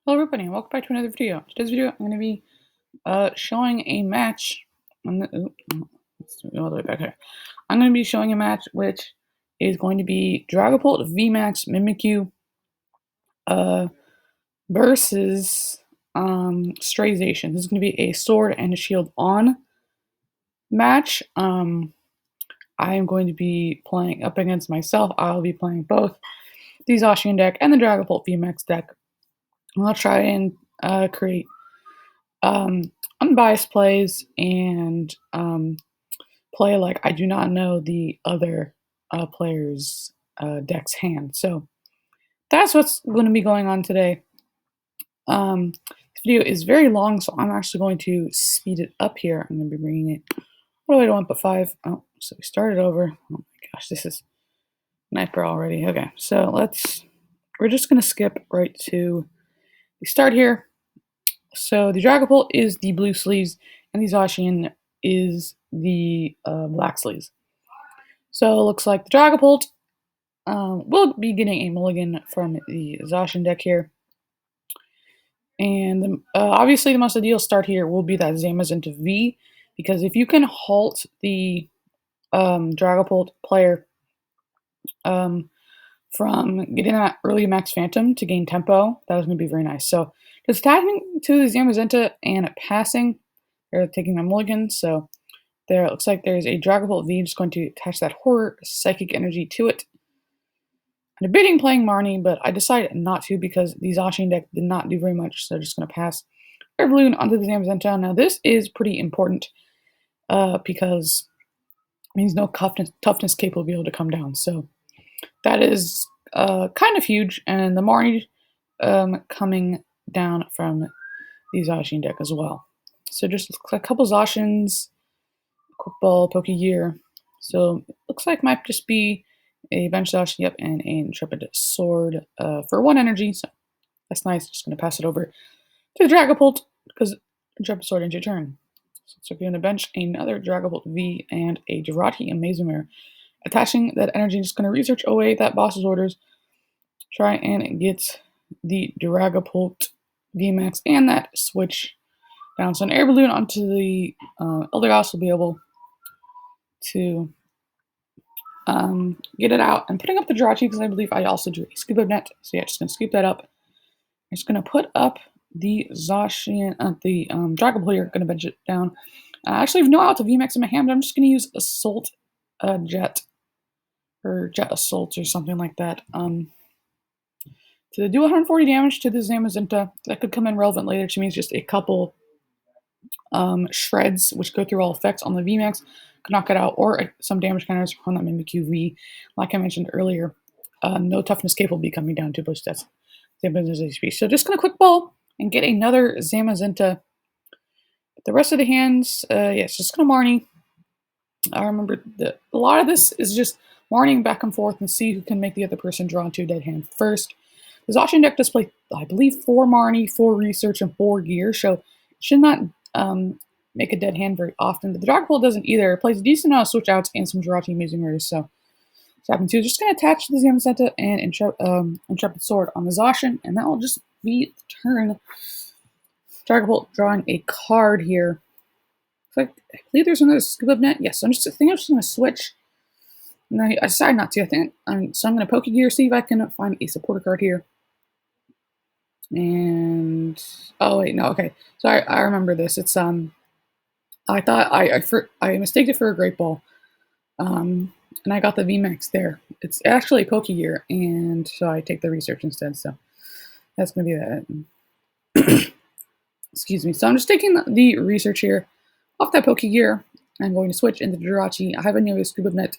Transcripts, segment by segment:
Hello everybody and welcome back to another video. Today's video I'm going to be showing a match. Let's go all the way back here. I'm going to be showing a match which is going to be Dragapult VMAX Mimikyu versus Strazation. This is going to be a sword and a shield on match. I am going to be playing up against myself. I'll be playing both the Zacian deck and the Dragapult VMAX deck. I'll try and create unbiased plays and play like I do not know the other player's deck's hand. So that's what's going to be going on today. This video is very long, so I'm actually going to speed it up here. I'm going to be bringing it all the way to 1.5. Oh, so we started over. Oh my gosh, this is Nightmare already. Okay, so we're just going to skip right to the start here. So the Dragapult is the blue sleeves, and the Zacian is the black sleeves. So it looks like the Dragapult will be getting a mulligan from the Zacian deck here. And obviously the most ideal start here will be that Zamazenta V, because if you can halt the Dragapult player from getting that early Max Phantom to gain tempo, that was going to be very nice. So just attacking to the Zamazenta and passing, they're taking my mulligan. So there, it looks like there's a Dragapult V just going to attach that Horror Psychic Energy to it. I'm debating playing Marnie, but I decided not to because the Zacian deck did not do very much, so I'm just going to pass Air Balloon onto the Zamazenta. Now this is pretty important because it means no toughness cape will be able to come down. So that is kind of huge, and the Marnie coming down from the Zacian deck as well. So just a couple Zacians, Quick Ball, Pokegear. So it looks like might just be a Bench Zacian, yep, and a Intrepid Sword for 1 energy. So that's nice. Just going to pass it over to the Dragapult because Intrepid Sword ends your turn. So if you're going to bench another Dragapult V and a Jirachi Amazing Mirror, attaching that energy, just going to research away that boss's orders, try and get the Dragapult VMAX and that switch down. So an Air Balloon onto the Eldegoss will be able to get it out. And putting up the Jirachi because I believe I also drew a Scoop Up Net. So yeah, just going to scoop that up. I'm just going to put up the Zacian, the Dragapult here, going to bench it down. I actually have no out to VMAX in my hand, but I'm just going to use Assault Jet, or Jet Assault, or something like that. To do 140 damage to the Zamazenta. That could come in relevant later, which means just a couple shreds, which go through all effects on the VMAX, could knock it out, or some damage counters from that Mimikyu V. Like I mentioned earlier, no toughness cape will be coming down to boost that Zamazenta's HP. So just going to Quick Ball and get another Zamazenta. The rest of the hands, yeah, it's just going to Marnie. I remember that a lot of this is just Marnieing back and forth and see who can make the other person draw into a dead hand first. The Zacian deck does play, I believe, 4 Marnie, 4 Research, and 4 Gear, so it should not make a dead hand very often. But the Dragapult doesn't either. It plays a decent amount of switch outs and some Jirachi Amazing Mirrors, so what's happening too. Just going to attach the Zamazenta and Intrepid Sword on the Zacian, and that will just be the turn. Dragapult drawing a card here. I believe there's another Scoop Up Net. Yes, I think I'm just going to switch. And I decided not to. So I'm going to Pokegear, see if I can find a supporter card here. And oh wait, no, okay. So I remember this. It's I thought I mistaked it for a Great Ball, and I got the VMAX there. It's actually a Pokegear, and so I take the Research instead. So that's going to be that. Excuse me. So I'm just taking the Research here off that Pokegear. I'm going to switch into Jirachi. I have another Scoop Up Net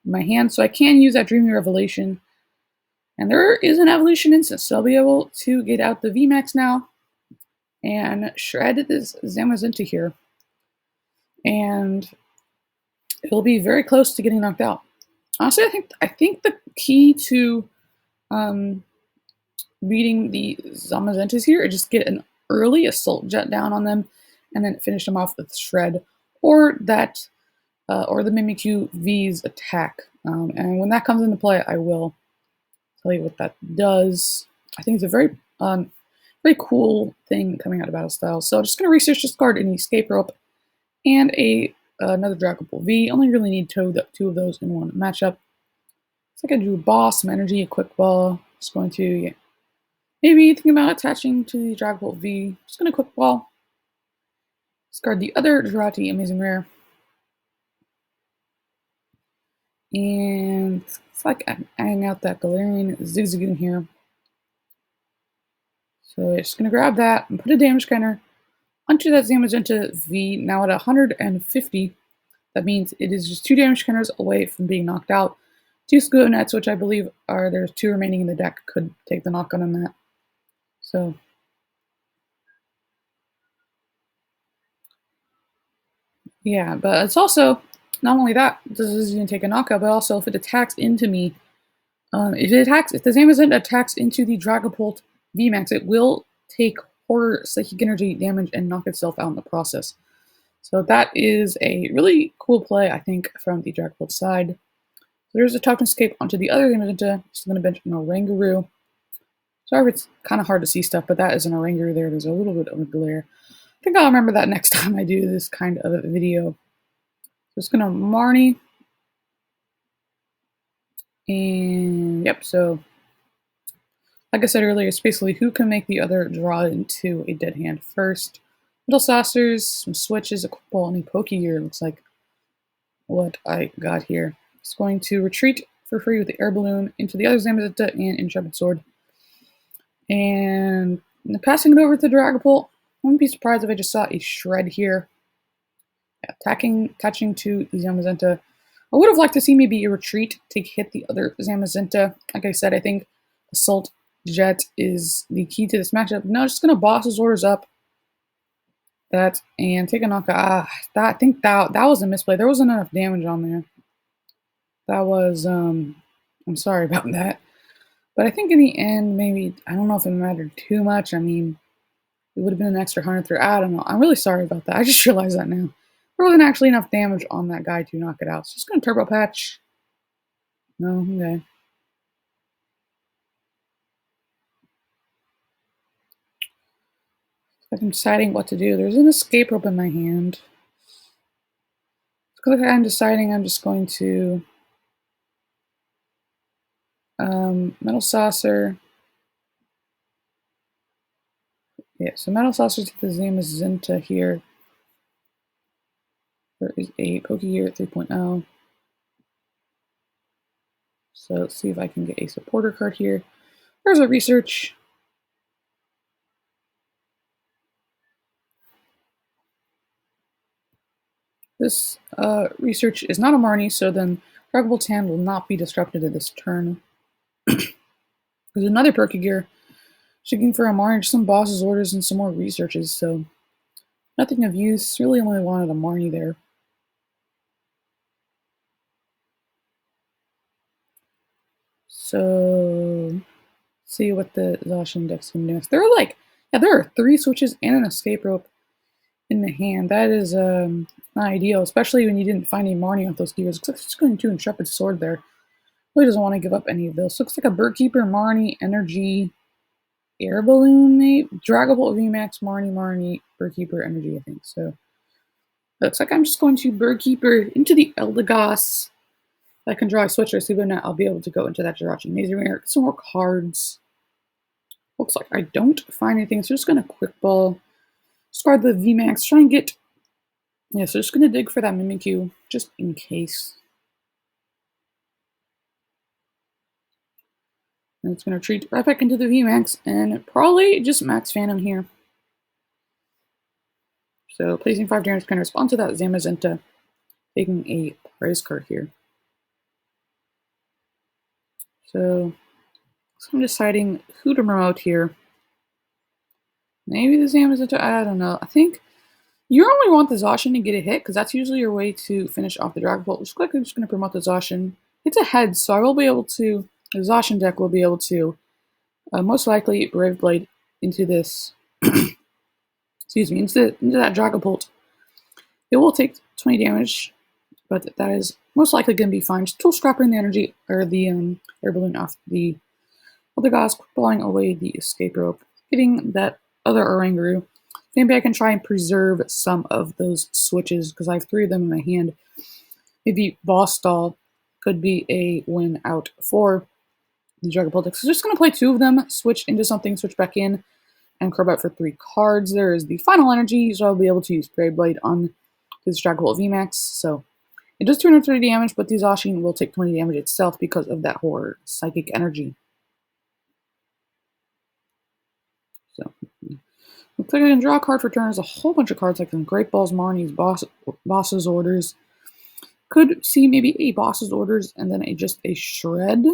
in my hand, so I can use that Dreamy Revelation. And there is an Evolution instance, so I'll be able to get out the VMAX now and shred this Zamazenta here. And it'll be very close to getting knocked out. Honestly, I think the key to beating the Zamazentas here is just get an early Assault Jet down on them and then finish them off with Shred or that or the Mimikyu V's attack. And when that comes into play, I will tell you what that does. I think it's a very very cool thing coming out of Battle Style. So I'm just going to research this card an Escape Rope and another Dragapult V. Only really need two of those in one matchup. So I can do Boss, some energy, a Quick Ball. Just going to maybe think about attaching to the Dragapult V. Just going to Quick Ball. Discard the other Jirachi Amazing Rare. And it's like I'm adding out that Galarian Zigzagoon here. So I'm just going to grab that and put a damage counter onto that Zamazenta V, now at 150. That means it is just 2 damage counters away from being knocked out. 2 Squirnets, which I believe there's 2 remaining in the deck, could take the knockout on that. So yeah, but it's also not only that this is going to take a knockout, but also if it attacks into me, if the Zamazenta attacks into the Dragapult VMAX, it will take Horror Psychic Energy damage and knock itself out in the process. So that is a really cool play, I think, from the Dragapult side. So there's a Toughness Escape onto the other Zamazenta. Just going to bench an Oranguru. Sorry if it's kind of hard to see stuff, but that is an Oranguru there. There's a little bit of a glare. I think I'll remember that next time I do this kind of a video. So it's going to Marnie. And yep, so like I said earlier, it's basically who can make the other draw into a dead hand first. Little Saucers, some switches, a Quick Ball, and a Pokegear. Looks like what I got here. It's going to retreat for free with the Air Balloon into the other Zamazenta and Intrepid Sword. And passing it over to Dragapult. I wouldn't be surprised if I just saw a Shred here. Yeah, attaching to the Zamazenta. I would have liked to see maybe a retreat to hit the other Zamazenta. Like I said, I think Assault Jet is the key to this matchup. No, just gonna boss his orders up. That and take a knockout. I think that was a misplay. There wasn't enough damage on there. That was I'm sorry about that. But I think in the end, maybe I don't know if it mattered too much. I mean, it would have been an extra 100 through. I don't know. I'm really sorry about that. I just realized that now. There wasn't actually enough damage on that guy to knock it out. So just gonna Turbo Patch. No, okay. I'm deciding what to do. There's an Escape Rope in my hand. Because I'm deciding I'm just going to Metal Saucer. Yeah, so Metal Saucer to the Zamazenta here. There is a Pokegear at 3.0. So let's see if I can get a supporter card here. There's a Research. This Research is not a Marnie, so then Dragapult's hand will not be disrupted at this turn. There's another Pokegear. Looking for a Marnie, just some boss's orders and some more researches, so nothing of use. Really only wanted a Marnie there. So see what the Zacian deck's gonna do next. There are 3 switches and an Escape Rope in the hand. That is not ideal, especially when you didn't find any Marnie off those gears. Looks like it's going to Intrepid Sword there. Really doesn't want to give up any of those. Looks like a Birdkeeper, Marnie, Energy, Air Balloon, maybe? Dragapult VMAX, Marnie, Birdkeeper, Energy, I think. So looks like I'm just going to Birdkeeper into the Eldegoss. I can draw a switcher, so then I'll be able to go into that Jirachi Amazing Rare. Get some more cards. Looks like I don't find anything, so just gonna Quick Ball. Discard the VMAX, try and get... Yeah, so just gonna dig for that Mimikyu, just in case. And it's gonna retreat right back into the VMAX, and probably just Max Phantom here. So placing 5 damage can respond to that Zamazenta, taking a prize card here. So I'm deciding who to promote here. Maybe the Zamazenta, I don't know. I think you only want the Zacian to get a hit, because that's usually your way to finish off the Dragapult. Looks like I'm just going to promote the Zacian. It's a head, so I will be able to, the Zacian deck will be able to, most likely, Brave Blade into this, excuse me, into that Dragapult. It will take 20 damage, but that is most likely going to be fine. Just tool scrapping the energy, or the Air Balloon off the Eldegoss, blowing away the Escape Rope. getting that other Oranguru. Maybe I can try and preserve some of those switches because I have 3 of them in my hand. Maybe Boss Doll could be a win out for the Dragapult deck. So just going to play 2 of them, switch into something, switch back in, and curb out for 3 cards. There is the final energy, so I'll be able to use Brave Blade on this Dragapult VMAX. So it does 230 damage, but the Zacian will take 20 damage itself because of that horror psychic energy. So looks like I can draw a card for turn. There's a whole bunch of cards like some Great Balls, Marnie's, Boss's Orders. Could see maybe a Boss's Orders and then just a Shred.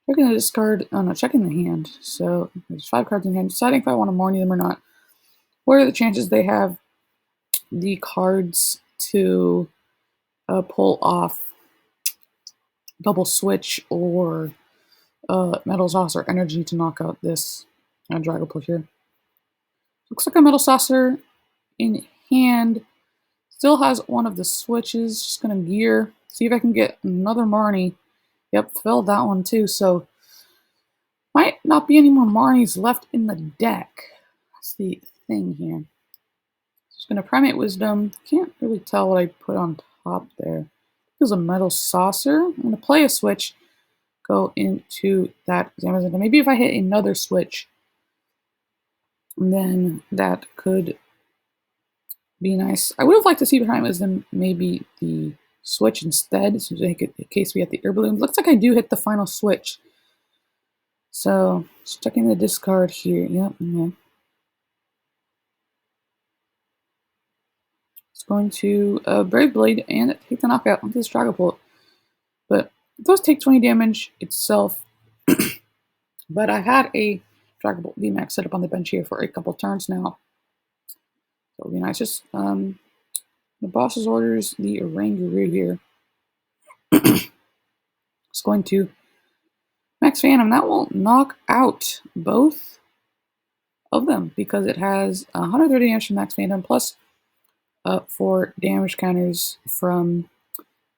Checking the discard, oh no, checking the hand. So there's 5 cards in hand, deciding if I want to Marnie them or not. What are the chances they have the cards to pull off Double Switch or Metal Saucer Energy to knock out this Dragapult here? Looks like a Metal Saucer in hand. Still has one of the switches. Just gonna gear. See if I can get another Marnie. Yep, filled that one too. So might not be any more Marnies left in the deck. That's the thing here. Just gonna Primate Wisdom. Can't really tell what I put on top there. There's a Metal Saucer. I'm gonna play a switch. Go into that Zamazenta. Maybe if I hit another switch, then that could be nice. I would have liked to see behind Wisdom maybe the switch instead, so in case we get the Air Balloon. Looks like I do hit the final switch. So, just checking the discard here. Yep, okay. It's going to Brave Blade and take the knockout onto this Dragapult. But it does take 20 damage itself. But I had a Dragapult VMAX set up on the bench here for a couple turns now. So it'll be nice. Just the Boss's Orders, the Oranguru here. It's going to Max Phantom. That will knock out both of them because it has 130 damage from Max Phantom plus 4 damage counters from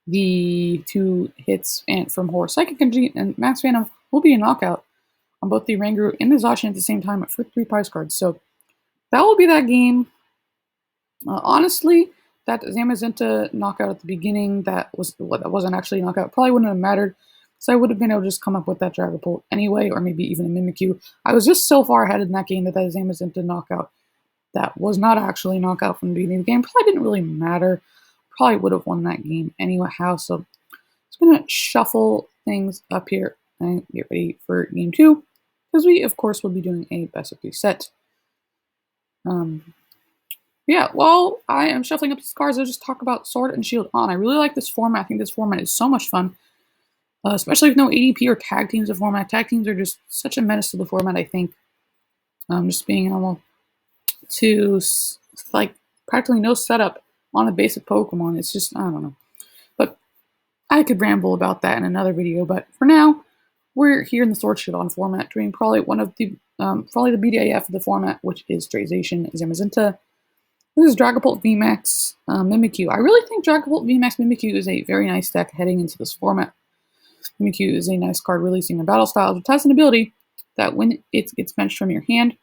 the 2 hits and from Horror Psychic Energy, and Max Phantom will be a knockout on both the Oranguru and the Zacian at the same time for 3 prize cards. So that will be that game. Honestly, that Zamazenta knockout at the beginning, that wasn't actually a knockout, probably wouldn't have mattered. So I would have been able to just come up with that Dragapult anyway, or maybe even a Mimikyu. I was just so far ahead in that game that Zamazenta knockout that was not actually a knockout from the beginning of the game probably didn't really matter. Probably would have won that game anyway. So I'm just going to shuffle things up here and get ready for game 2, because we, of course, will be doing a best of 3 set. Yeah, while I am shuffling up these cards, I'll just talk about Sword and Shield On. I really like this format. I think this format is so much fun, especially with no ADP or tag teams in the format. Tag teams are just such a menace to the format, I think. Just being able to, like, practically no setup on a basic Pokemon. It's just, I don't know. But I could ramble about that in another video, but for now, we're here in the Sword Shield On format, doing probably one of the, probably the BDIF of the format, which is Draization, Zamazenta. This is Dragapult VMAX Mimikyu. I really think Dragapult VMAX Mimikyu is a very nice deck heading into this format. Mimikyu is a nice card releasing a battle style, which has an ability that when it gets benched from your hand,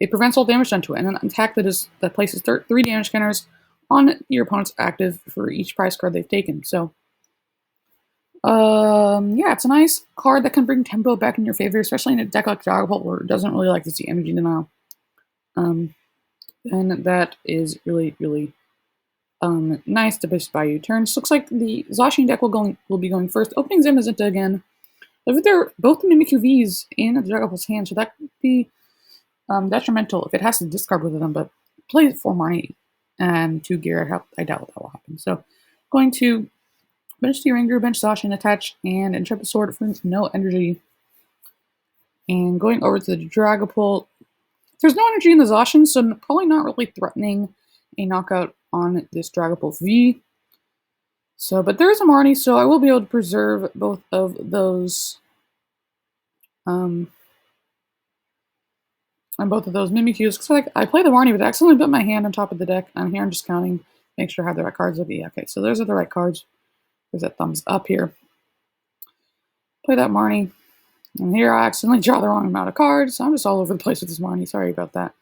it prevents all damage done to it, and an attack that places 3 damage counters on your opponent's active for each prize card they've taken. So, yeah, it's a nice card that can bring tempo back in your favor, especially in a deck like Dragapult where it doesn't really like to see energy denial. And that is really, really nice to push by you turns. Looks like the Zacian deck will be going first, opening Zamazenta again. If they're both the Mimikyu Vs in the Dragapult's hand, so that could be detrimental if it has to discard with them, but play it for Marnie and 2 gear. I doubt that will happen. So going to bench the Oranguru, bench Zacian, attach, and Intrepid Sword for no energy. And going over to the Dragapult. There's no energy in the Zacian, so probably not really threatening a knockout on this Dragapult V. So, but there is a Marnie, so I will be able to preserve both of those, and both of those Mimikyus. So I play the Marnie, but I accidentally put my hand on top of the deck. And here I'm just counting, make sure I have the right cards. Okay, so those are the right cards. There's that thumbs up here. Play that Marnie. And here I accidentally draw the wrong amount of cards, so I'm just all over the place with this money. Sorry about that.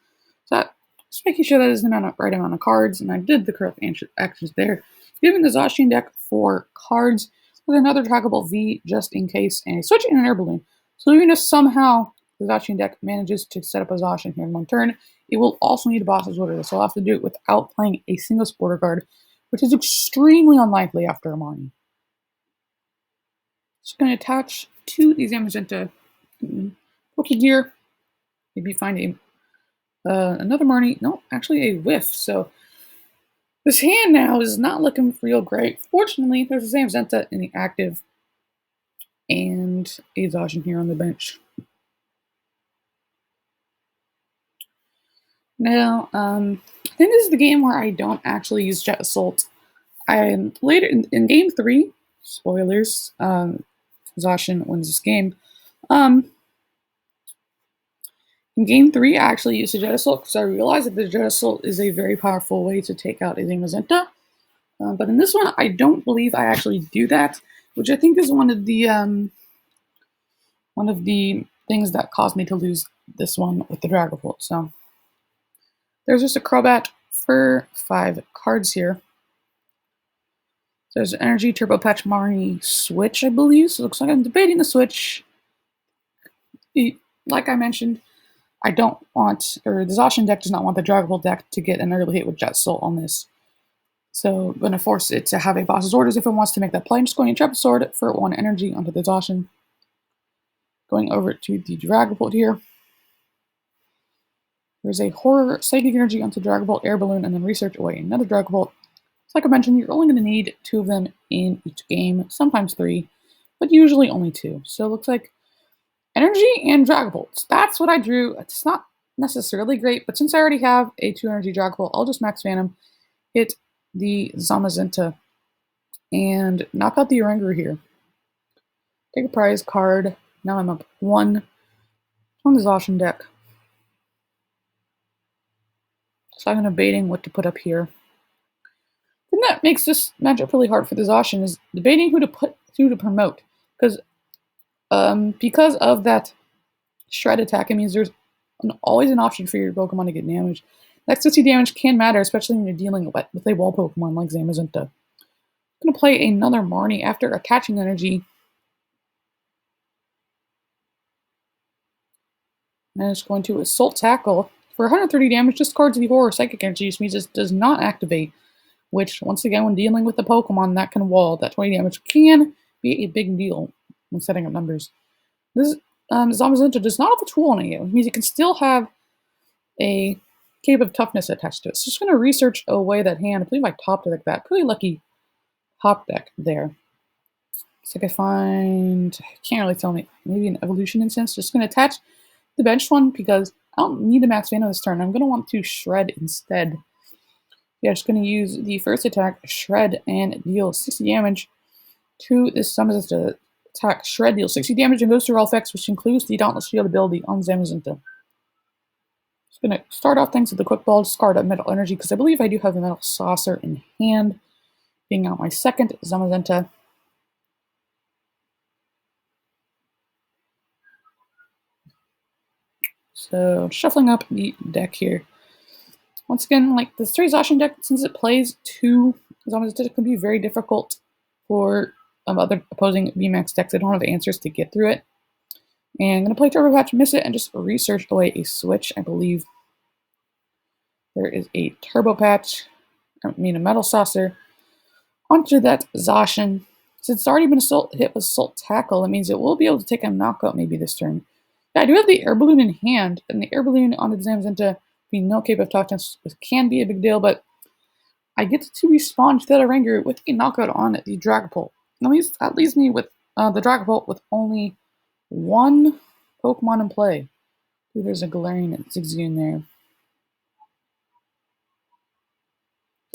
So just making sure that is the right amount of cards, and I did the correct actions there. Giving the Zacian deck 4 cards with another trackable V just in case, and a switch and an air balloon. So even if somehow the Zacian deck manages to set up a Zacian here in one turn, it will also need a boss's order, so I'll have to do it without playing a single supporter card, which is extremely unlikely after a Marnie. Just going to attach to these Zamazenta Pokegear. Maybe find another Marnie. No, actually a whiff. So this hand now is not looking real great. Fortunately, there's a Zamazenta in the active and a Zacian here on the bench. Now, I think this is the game where I don't actually use Jet Assault. Later in game 3, spoilers, Zacian wins this game. In game 3, I actually used the Jet Assault because I realized that the Jet Assault is a very powerful way to take out a Zamazenta. But in this one, I don't believe I actually do that, which I think is one of the things that caused me to lose this one with the Dragapult. So there's just a Crobat for 5 cards here. There's an Energy Turbo Patch Marnie switch, I believe. So it looks like I'm debating the switch. Like I mentioned, I don't want, or the Zacian deck does not want the Dragapult deck to get an early hit with Jet Assault on this. So I'm going to force it to have a boss's orders if it wants to make that play. I'm just going to Intrepid Sword for 1 energy onto the Zacian. Going over to the Dragapult here. There's a Horror Psychic Energy onto Dragapult, Air Balloon, and then Research away another Dragapult. Like I mentioned, you're only going to need 2 of them in each game, sometimes 3, but usually only 2. So it looks like Energy and Dragapult. That's what I drew. It's not necessarily great, but since I already have a 2 energy Dragapult, I'll just Max Phantom, hit the Zamazenta, and knock out the Oranguru here. Take a prize card. Now I'm up 1 on the Zacian deck. So I'm debating what to put up here. The thing that makes this matchup really hard for the Zacian is debating who to promote. Because of that Shred attack, it means there's always an option for your Pokemon to get damaged. Next 50 damage can matter, especially when you're dealing with a wall Pokemon like Zamazenta. I'm going to play another Marnie after attaching energy. And it's going to Assault Tackle. For 130 damage, discards the Horror Psychic Energy, which means it does not activate. Which, once again, when dealing with the Pokemon that can wall, that 20 damage can be a big deal when setting up numbers. This Zamazenta does not have a tool on it, which means it can still have a Cape of Toughness attached to it. So just going to research away that hand. I believe I top deck that. Pretty lucky top deck there. So I can't really tell me. Maybe an Evolution Instance. Just going to attach the bench one because I don't need the Max Phantom this turn. I'm going to want to Shred instead. Yeah, just going to use the first attack, Shred, and deal 60 damage to this Zamazenta. Attack, Shred, deals 60 damage and goes through all effects, which includes the Dauntless Shield ability on Zamazenta. Just going to start off things with the Quick Ball, discard a Metal Energy, because I believe I do have a Metal Saucer in hand, being out my second Zamazenta. So, shuffling up the deck here. Once again, like the 3 Zacian deck, since it plays 2 Zamazenta, it can be very difficult for other opposing VMAX decks that don't have answers to get through it. And I'm going to play Turbo Patch, miss it, and just research away a switch. I believe there is a Turbo Patch, a Metal Saucer, onto that Zacian. Since it's already been hit with Assault Tackle, that means it will be able to take a knockout maybe this turn. Yeah, I do have the Air Balloon in hand, and the Air Balloon onto the Zamazenta being no Cape of Toughness can be a big deal, but I get to respawn to that Oranguru with a knockout on the Dragapult. That leaves me with the Dragapult with only 1 Pokemon in play. Ooh, there's a Galarian Zigzagoon there.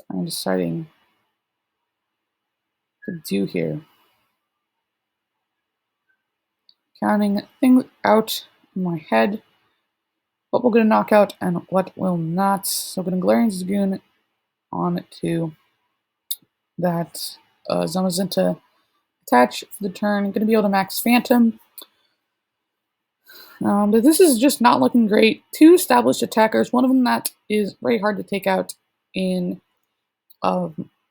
I'm deciding to do here. Counting things out in my head. What will get a knockout and what will not. So I'm going to Galarian Zigzagoon on to that Zamazenta attach for the turn. I'm going to be able to Max Phantom. But this is just not looking great. Two established attackers, one of them that is very hard to take out in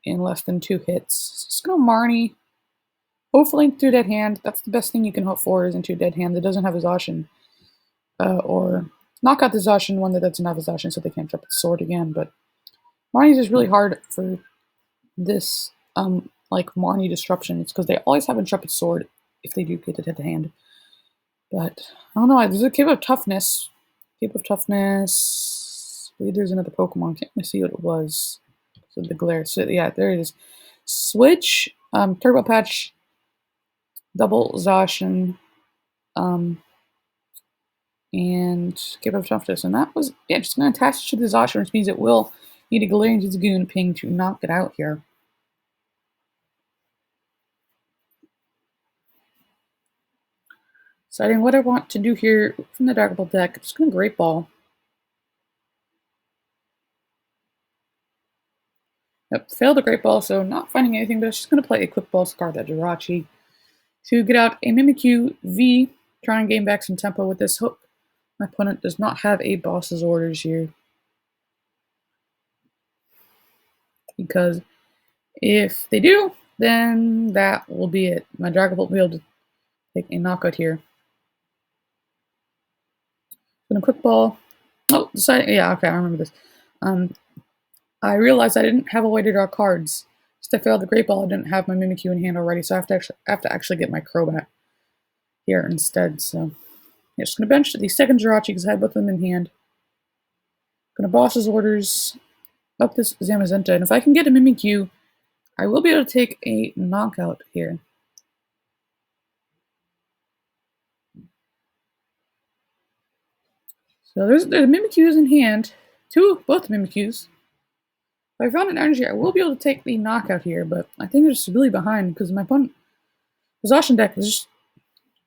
less than 2 hits. Just gonna Marnie. Hopefully into Dead Hand. That's the best thing you can hope for is into Dead Hand that doesn't have exhaustion. Or knock out the exhaustion one that doesn't have exhaustion so they can't drop its sword again. But Marnie's is really hard for this like Marnie disruption. It's because they always have Intrepid Sword if they do get it Dead Hand. But I don't know. There's a Cape of Toughness. Cape of Toughness. I believe there's another Pokemon. Can't really see what it was. So the glare. So yeah, there it is. Switch. Turbo Patch. Double Exhaustion. And Cape of Toughness. And that was just gonna attach it to the Exhaustion, which means it will need a Galarian Zigzagoon ping to knock it out here. Deciding what I want to do here from the Dragon Ball deck. I'm just going to Great Ball. Yep, failed the Great Ball, so not finding anything, but I'm just going to play a Quick Ball to guard that Jirachi to get out a Mimikyu V, try and gain back some tempo with this hook. My opponent does not have a boss's orders here. Because if they do, then that will be it. My Dragon Ball will be able to take a knockout here. Gonna Quick Ball. Oh, yeah, okay, I remember this. I realized I didn't have a way to draw cards. Since I failed the Great Ball, I didn't have my Mimikyu in hand already, so I have to actually get my Crobat here instead. So, yeah, just gonna bench the second Jirachi because I had both of them in hand. Gonna Boss's Orders up this Zamazenta, and if I can get a Mimikyu, I will be able to take a knockout here. So there's Mimikyus in hand. Both Mimikyus. If I found an energy, I will be able to take the knockout here, but I think they're just really behind because my opponent Exhaustion deck is just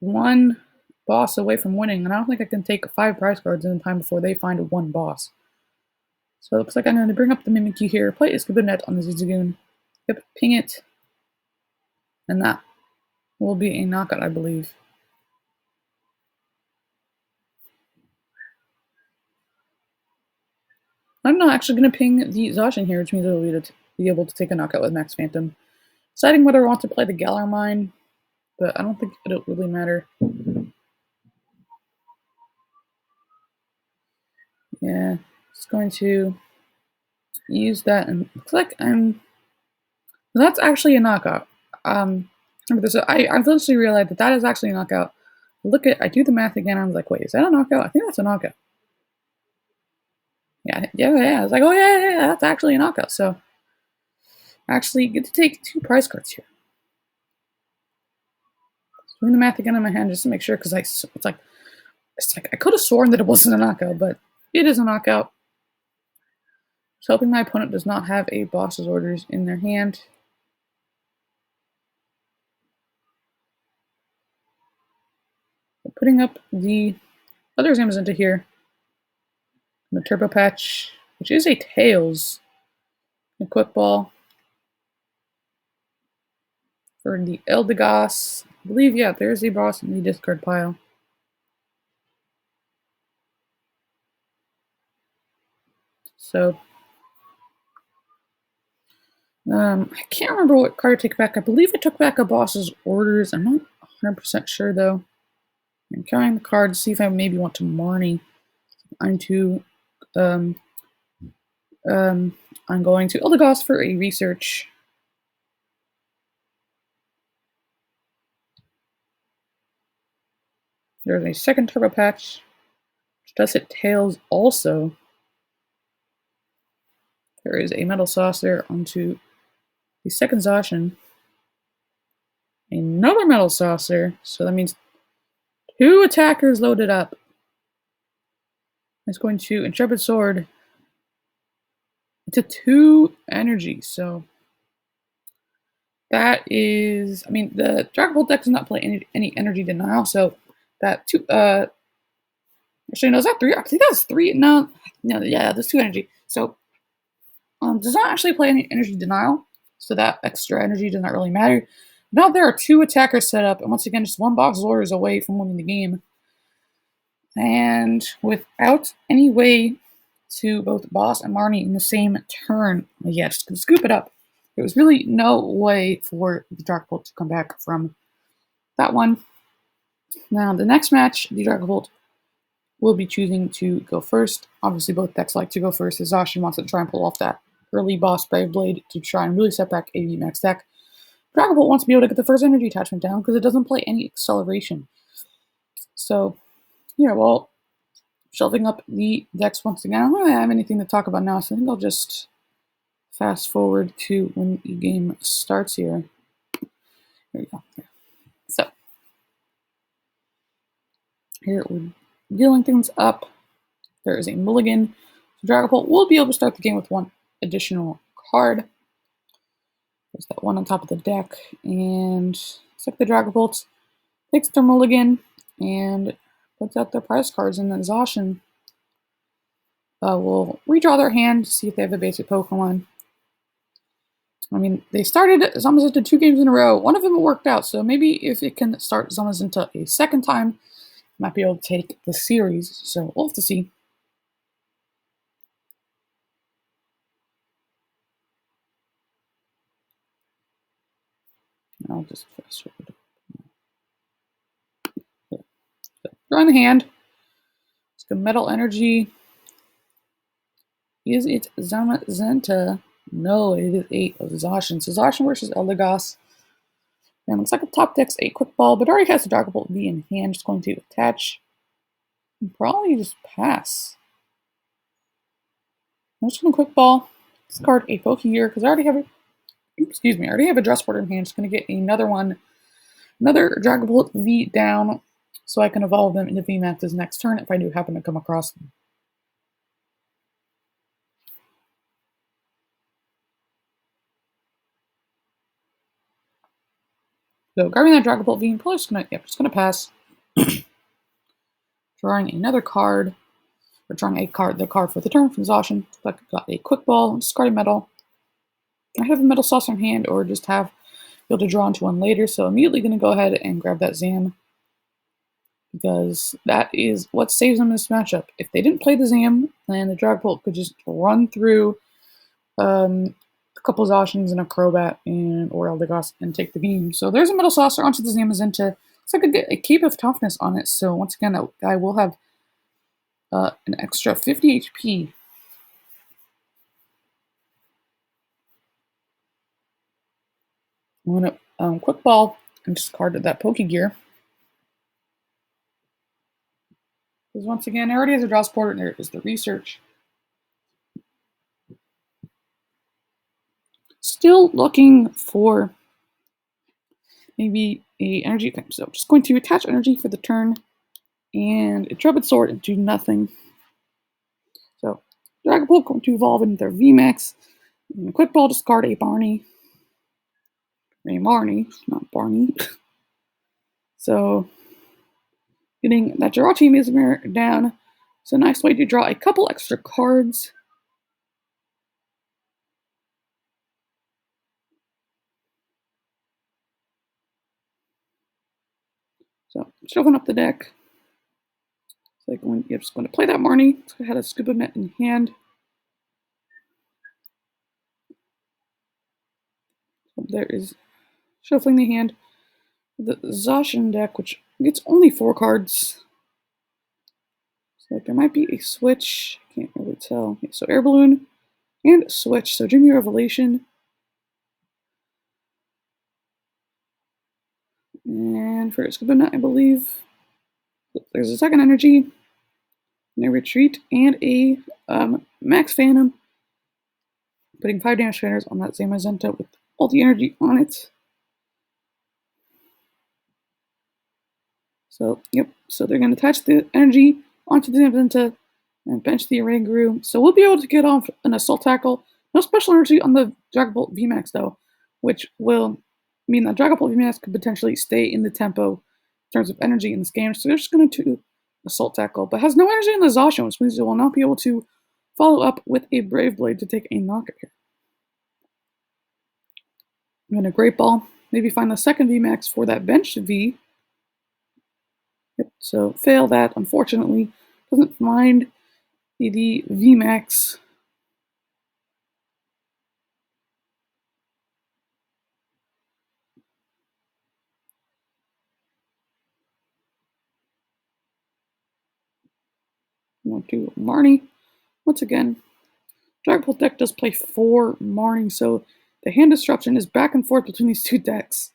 one boss away from winning, and I don't think I can take 5 prize cards in time before they find one boss. So it looks like I'm going to bring up the Mimikyu here, play Escabinet on the Zigzagoon, yep, ping it, and that will be a knockout, I believe. I'm not actually going to ping the Exhaustion here, which means I'll be able to take a knockout with Max Phantom. Deciding whether I want to play the Galar Mine, but I don't think it'll really matter. Yeah, just going to use that, and looks like that's actually a knockout. Remember this? I eventually realized that is actually a knockout. I do the math again. I was like, wait, is that a knockout? I think that's a knockout. Yeah. I was like, oh yeah, that's actually a knockout. So I actually get to take 2 prize cards here. Doing the math again in my hand just to make sure, because it's like I could have sworn that it wasn't a knockout, but it is a knockout. Just hoping my opponent does not have a boss's orders in their hand. I'm putting up the other Zamazenta here. The Turbo Patch, which is a Tails. A Quick Ball. For the Eldegoss. I believe, yeah, there's a boss in the discard pile. So, I can't remember what card I took back. I believe I took back a boss's orders. I'm not 100% sure, though. I'm carrying the card to see if I maybe want to Marnie. I'm going to Eldegoss for a research. There's a second Turbo Patch, which does hit Tails also. There is a Metal Saucer onto the second Zacian. Another Metal Saucer, so that means 2 attackers loaded up. It's going to Intrepid Sword. It's a 2 energy, so that is, I mean, the Dragon Ball deck does not play any energy denial, so that 2, actually, no, is that 3? I think that's 3, no, yeah, there's 2 energy, so, does not actually play any energy denial, so that extra energy does not really matter. Now there are 2 attackers set up, and once again, just 1 box of orders away from winning the game. And without any way to both Boss and Marnie in the same turn, yes, can scoop it up. There was really no way for the Dragapult to come back from that one. Now, the next match, the Dragapult will be choosing to go first. Obviously, both decks like to go first, as Zacian wants to try and pull off that early Boss Brave Blade to try and really set back a VMAX deck. Dragapult wants to be able to get the first energy attachment down because it doesn't play any acceleration. So, yeah, well, shelving up the decks once again. I don't really have anything to talk about now, so I think I'll just fast forward to when the game starts here. There we go. So, here we're dealing things up. There is a mulligan. So Dragapult will be able to start the game with one additional card. There's that one on top of the deck. And it's like the Dragapult takes their mulligan and puts out their prize cards, and then Zacian will redraw their hand to see if they have a basic Pokemon. I mean, they started Zamazenta 2 games in a row. One of them worked out, so maybe if it can start Zamazenta a second time, it might be able to take the series. So we'll have to see. I'll just fast forward. Draw in the hand. It's got Metal Energy. Is it Zamazenta? No, it is a Zacian. So Zacian versus Eldegoss. And looks like the top deck's a Quick Ball, but already has the Dragapult V in hand. Just going to attach. And probably just pass. I'm just going to Quick Ball. Discard a Pokegear because I already have I already have a Dress Board in hand. Just going to get another one. Another Dragapult V down so I can evolve them into VMAX's next turn if I do happen to come across them. So grabbing that Dragapult V, probably just gonna pass. Drawing another card, or drawing a card, the card for the turn from Zacian. So I got a Quick Ball, discard a Metal. I have a Metal Saucer in hand, or just be able to draw into one later. So immediately gonna go ahead and grab that Zam, because that is what saves them in this matchup. If they didn't play the Zam, then the Dragapult could just run through a couple Zacians and a Crobat or Eldegoss and take the game. So there's a Metal Saucer onto the Zamazenta. Looks like I get a Cape of Toughness on it. So once again, that guy will have an extra 50 HP. I'm going to Quick Ball and discard that Pokegear. Because once again, it already has a draw support, and there is the research. Still looking for maybe a energy. So just going to attach energy for the turn and a Intrepid Sword and do nothing. So Dragapult going to evolve into their VMAX. And Quick Ball, discard a Barney. A Marnie, not Barney. So getting that Jirachi Mesmer down. It's a nice way to draw a couple extra cards. So shoving up the deck. So you're just going to play that Marnie. So I had a Scuba Net in hand. So there is shuffling the hand. The Zacian deck, which gets only 4 cards. So there might be a switch. Can't really tell. Okay, so Air Balloon and switch. So Jimmy Revelation. And for Scuba Net, I believe there's a second energy, and a retreat, and a Max Phantom. Putting 5 damage trainers on that Zamazenta with all the energy on it. So, yep. So they're going to attach the energy onto the Zamazenta and bench the Oranguru. So we'll be able to get off an Assault Tackle. No special energy on the Dragapult VMAX, though, which will mean that Dragapult VMAX could potentially stay in the tempo in terms of energy in this game. So they're just going to do Assault Tackle, but has no energy in the Zacian, which means they will not be able to follow up with a Brave Blade to take a knockout here. I'm going to Great Ball. Maybe find the second VMAX for that bench V. Yep. So fail that, unfortunately. Doesn't find the VMAX. Want to Marnie. Once again, Dragapult deck does play 4 Marnie, so the hand disruption is back and forth between these two decks.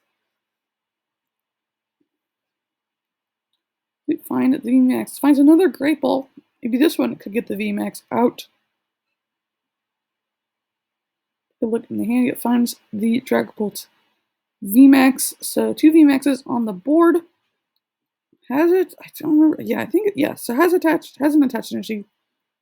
We find the VMAX. Finds another Great Ball. Maybe this one could get the VMAX out. Good look in the hand. It finds the Dragapult VMAX. So 2 VMAXs on the board. Has it? I don't remember. Yeah, I think yeah. So has an attached energy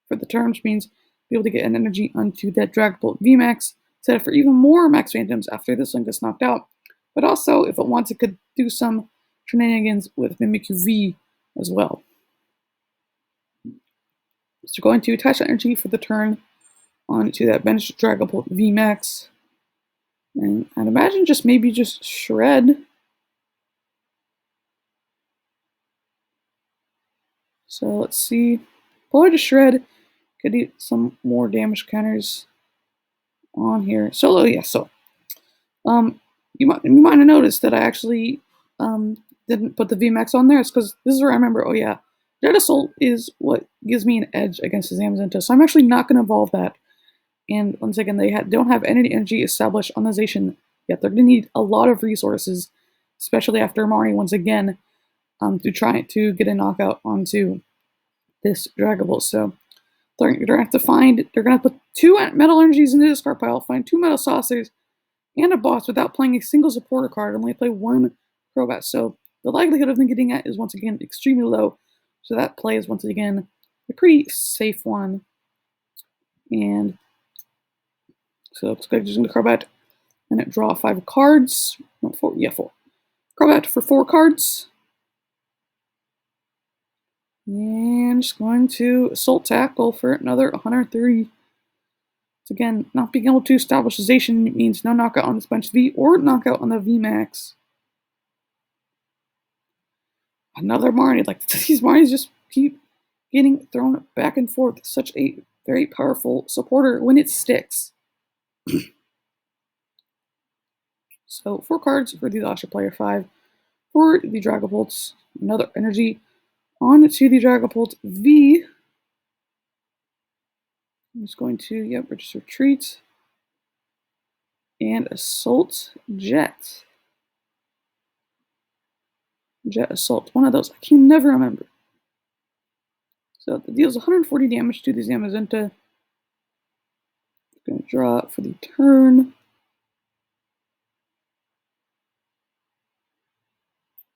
for the turn, which means be able to get an energy onto that Dragapult VMAX, set it for even more Max Phantoms after this one gets knocked out. But also, if it wants, it could do some shenanigans with Mimikyu V as well. So going to attach that energy for the turn onto that bench Dragapult VMAX. And I'd imagine maybe just Shred. So let's see. Probably just Shred. Could eat some more damage counters on here. Solo, yeah, so you might have noticed that I actually didn't put the VMAX on there. It's because this is where I remember, oh yeah, Jet Assault is what gives me an edge against the Zamazenta, so I'm actually not going to evolve that. And once again, they don't have any energy established on the Zacian yet. They're going to need a lot of resources, especially after Marnie once again, to try to get a knockout onto this Dragapult. So they're going to have to they're going to put 2 metal energies into this card pile, find 2 metal saucers, and a boss without playing a single supporter card, only play 1 Crobat. So the likelihood of them getting that is once again extremely low. So that play is once again a pretty safe one. And so it's good using the Crobat and it draw 5 cards. No, 4. Yeah, 4. Crobat for 4 cards. And just going to Assault Tackle for another 130. Again, not being able to establish Zacian means no knockout on this bench V or knockout on the VMAX. Another Marnie. Like, these Marnies just keep getting thrown back and forth. Such a very powerful supporter when it sticks. So 4 cards for the Lasha player 5. For the Dragapults, another energy. On to the Dragapult V. I'm just going to, we're just retreat. And Assault Jet. Jet Assault. One of those. I can never remember. So it deals 140 damage to the Zamazenta. Going to draw for the turn.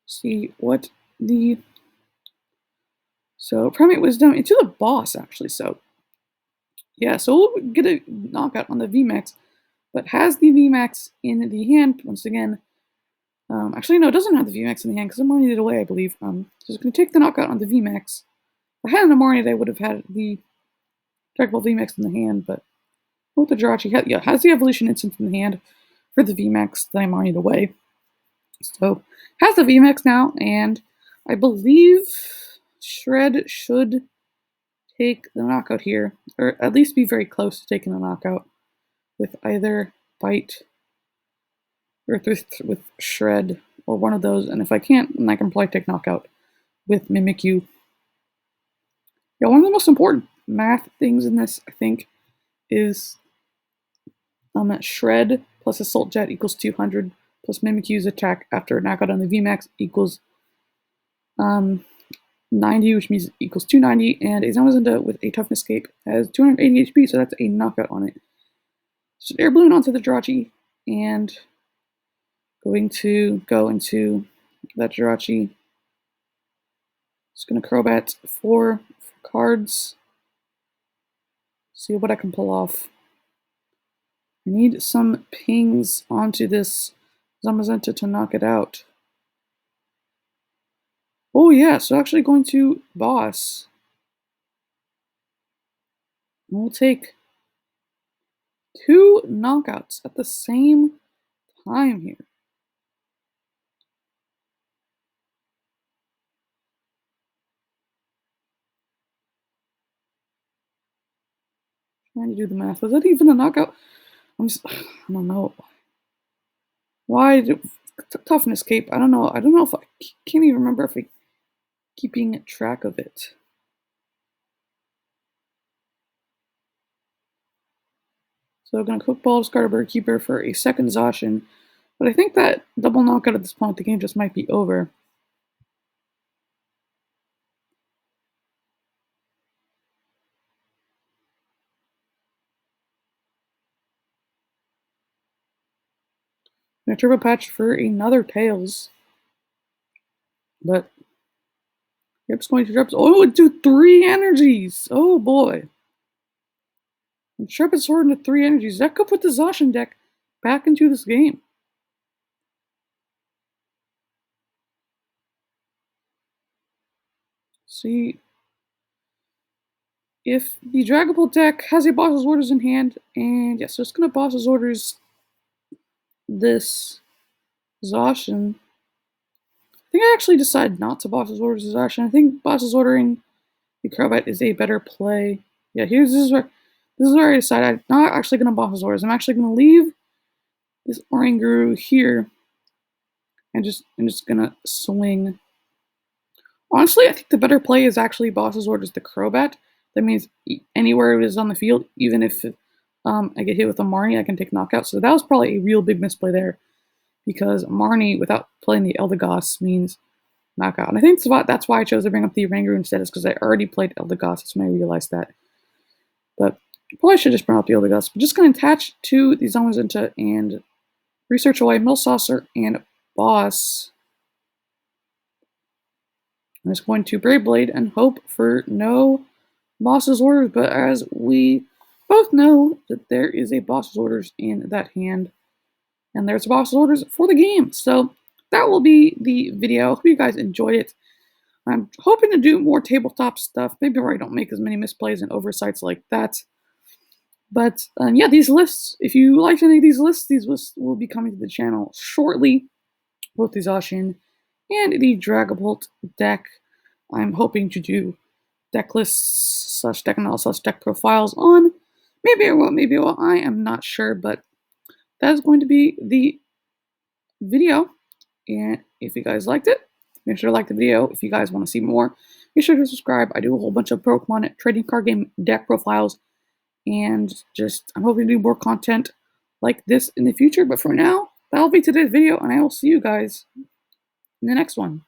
See what the... So Primate Wisdom into the boss, actually. So yeah, so we'll get a knockout on the VMAX, but has the VMAX in the hand once again. Actually, no, it doesn't have the VMAX in the hand because I'm marking it away, I believe. So it's going to take the knockout on the VMAX. If I had an Amarnied, I would have had the Dragapult VMAX in the hand, but both the Jirachi has the Evolution Instant in the hand for the VMAX that I marked away. So has the VMAX now, and I believe Shred should take the knockout here, or at least be very close to taking the knockout with either Bite or with Shred or one of those. And if I can't, then I can probably take knockout with Mimikyu. Yeah, one of the most important math things in this, I think, is Shred plus Assault Jet equals 200 plus Mimikyu's attack after a knockout on the VMAX equals 90, which means it equals 290, and a Zamazenta with a Toughness Cape has 280 HP, so that's a knockout on it. So Air Balloon onto the Jirachi, and going to go into that Jirachi. Just going to Crobat 4 cards. See what I can pull off. I need some pings onto this Zamazenta to knock it out. Oh yeah, so actually going to Boss. And we'll take 2 knockouts at the same time here. Trying to do the math. Was that even a knockout? I don't know. Why toughness cape? I don't know. I don't know if I can't even remember if I keeping track of it. So I'm gonna quick ball Skarberg Keeper for a second Zacian. But I think that double knockout at this point, the game just might be over. I'm gonna turbo patch for another Tails. But Yep's going to drop. Oh, it do 3 energies! Oh boy. And Sharpened Sword into 3 energies. That could put the Zacian deck back into this game. See if the Dragapult deck has a Boss's Orders in hand, and yes, so it's gonna Boss's Orders this Zacian. I think I actually decided not to Boss's Orders this Zacian. I think Boss's Ordering the Crobat is a better play. Yeah, this is where I decided I'm not actually gonna Boss's Orders. I'm actually gonna leave this Oranguru here and I'm just gonna swing. Honestly, I think the better play is actually Boss's Orders the Crobat. That means anywhere it is on the field, even if I get hit with a Marnie, I can take knockout. So that was probably a real big misplay there, because Marnie, without playing the Eldegoss, means knockout. And I think that's why I chose to bring up the Oranguru instead, is because I already played Eldegoss. That's when I realized that. But probably should just bring out the Eldegoss. But just going to attach to the Zamazenta and research away Milsaucer and Boss. I'm just going to Brave Blade and hope for no Boss's Orders, but as we both know that there is a Boss's Orders in that hand, and there's Boss's Orders for the game. So that will be the video. Hope you guys enjoyed it. I'm hoping to do more tabletop stuff, maybe where I don't make as many misplays and oversights like that. But yeah, these lists, if you like any of these lists will be coming to the channel shortly. Both the Zacian and the Dragapult deck. I'm hoping to do deck lists / deck analysis / deck profiles on. Maybe I will, maybe I will. I am not sure, but that is going to be the video. And if you guys liked it, make sure to like the video. If you guys want to see more, be sure to subscribe. I do a whole bunch of Pokemon trading card game deck profiles, and just I'm hoping to do more content like this in the future. But for now, that'll be today's video, and I will see you guys in the next one.